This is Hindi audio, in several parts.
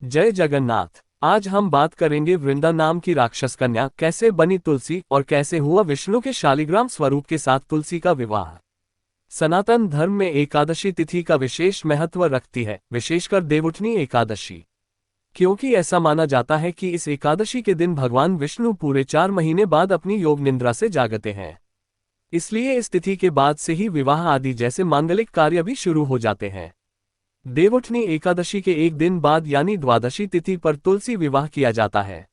जय जगन्नाथ। आज हम बात करेंगे वृंदा नाम की राक्षस कन्या कैसे बनी तुलसी और कैसे हुआ विष्णु के शालिग्राम स्वरूप के साथ तुलसी का विवाह। सनातन धर्म में एकादशी तिथि का विशेष महत्व रखती है, विशेषकर देवउठनी एकादशी, क्योंकि ऐसा माना जाता है कि इस एकादशी के दिन भगवान विष्णु पूरे 4 महीने बाद अपनी योग निद्रा से जागते हैं। इसलिए इस तिथि के बाद से ही विवाह आदि जैसे मांगलिक कार्य भी शुरू हो जाते हैं। देवउठनी एकादशी के एक दिन बाद यानी द्वादशी तिथि पर तुलसी विवाह किया जाता है।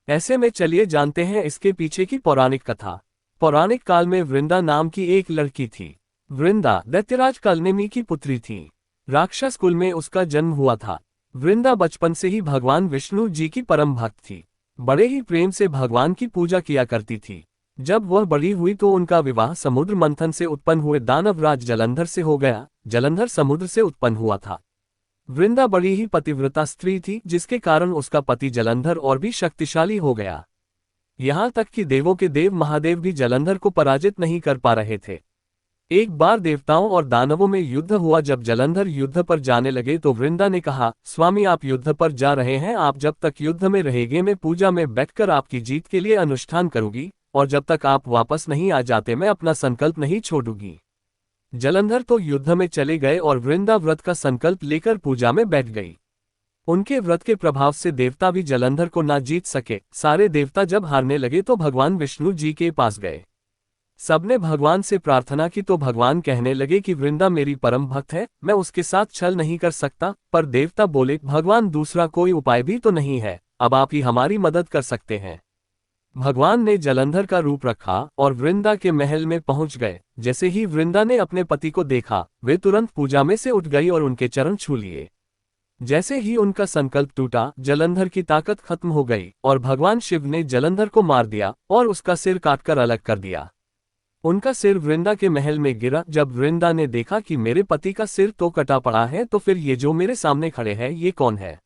ऐसे में चलिए जानते हैं इसके पीछे की पौराणिक कथा। पौराणिक काल में वृंदा नाम की एक लड़की थी। वृंदा दैत्यराज कलनेमी की पुत्री थी। राक्षस कुल में उसका जन्म हुआ था। वृंदा बचपन से ही भगवान विष्णु जी की परम भक्त थी। बड़े ही प्रेम से भगवान की पूजा किया करती थी। जब वह बड़ी हुई तो उनका विवाह समुद्र मंथन से उत्पन्न हुए दानवराज जलंधर से हो गया। जलंधर समुद्र से उत्पन्न हुआ था। वृंदा बड़ी ही पतिव्रता स्त्री थी, जिसके कारण उसका पति जलंधर और भी शक्तिशाली हो गया। यहाँ तक कि देवों के देव महादेव भी जलंधर को पराजित नहीं कर पा रहे थे। एक बार देवताओं और दानवों में युद्ध हुआ। जब जलंधर युद्ध पर जाने लगे तो वृंदा ने कहा, स्वामी आप युद्ध पर जा रहे हैं, आप जब तक युद्ध में रहेंगे मैं पूजा में बैठकर आपकी जीत के लिए अनुष्ठान करूंगी, और जब तक आप वापस नहीं आ जाते मैं अपना संकल्प नहीं छोड़ूंगी। जलंधर तो युद्ध में चले गए और वृंदा व्रत का संकल्प लेकर पूजा में बैठ गई। उनके व्रत के प्रभाव से देवता भी जलंधर को ना जीत सके। सारे देवता जब हारने लगे तो भगवान विष्णु जी के पास गए। सबने भगवान से प्रार्थना की तो भगवान कहने लगे कि वृंदा मेरी परम भक्त है, मैं उसके साथ छल नहीं कर सकता। पर देवता बोले, भगवान दूसरा कोई उपाय भी तो नहीं है, अब आप ही हमारी मदद कर सकते हैं। भगवान ने जलंधर का रूप रखा और वृंदा के महल में पहुंच गए। जैसे ही वृंदा ने अपने पति को देखा, वे तुरंत पूजा में से उठ गई और उनके चरण छू लिए। जैसे ही उनका संकल्प टूटा, जलंधर की ताकत खत्म हो गई और भगवान शिव ने जलंधर को मार दिया और उसका सिर काटकर अलग कर दिया। उनका सिर वृंदा के महल में गिरा। जब वृंदा ने देखा कि मेरे पति का सिर तो कटा पड़ा है, तो फिर ये जो मेरे सामने खड़े हैं ये कौन है?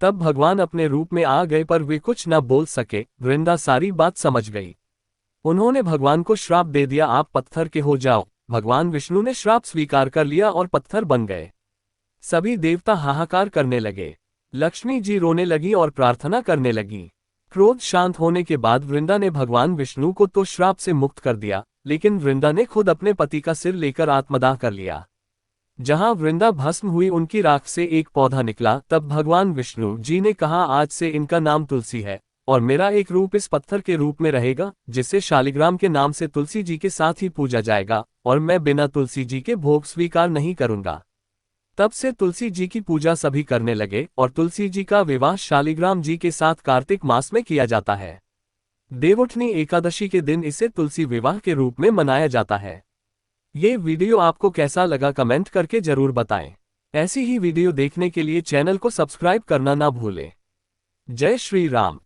तब भगवान अपने रूप में आ गए, पर वे कुछ न बोल सके। वृंदा सारी बात समझ गई। उन्होंने भगवान को श्राप दे दिया, आप पत्थर के हो जाओ। भगवान विष्णु ने श्राप स्वीकार कर लिया और पत्थर बन गए। सभी देवता हाहाकार करने लगे। लक्ष्मी जी रोने लगी और प्रार्थना करने लगी। क्रोध शांत होने के बाद वृंदा ने भगवान विष्णु को तो श्राप से मुक्त कर दिया, लेकिन वृंदा ने खुद अपने पति का सिर लेकर आत्मदाह कर लिया। जहां वृंदा भस्म हुई, उनकी राख से एक पौधा निकला। तब भगवान विष्णु जी ने कहा, आज से इनका नाम तुलसी है और मेरा एक रूप इस पत्थर के रूप में रहेगा, जिससे शालिग्राम के नाम से तुलसी जी के साथ ही पूजा जाएगा, और मैं बिना तुलसी जी के भोग स्वीकार नहीं करूंगा। तब से तुलसी जी की पूजा सभी करने लगे और तुलसी जी का विवाह शालिग्राम जी के साथ कार्तिक मास में किया जाता है। देवउठनी एकादशी के दिन इसे तुलसी विवाह के रूप में मनाया जाता है। ये वीडियो आपको कैसा लगा कमेंट करके जरूर बताएं। ऐसी ही वीडियो देखने के लिए चैनल को सब्सक्राइब करना ना भूलें। जय श्री राम।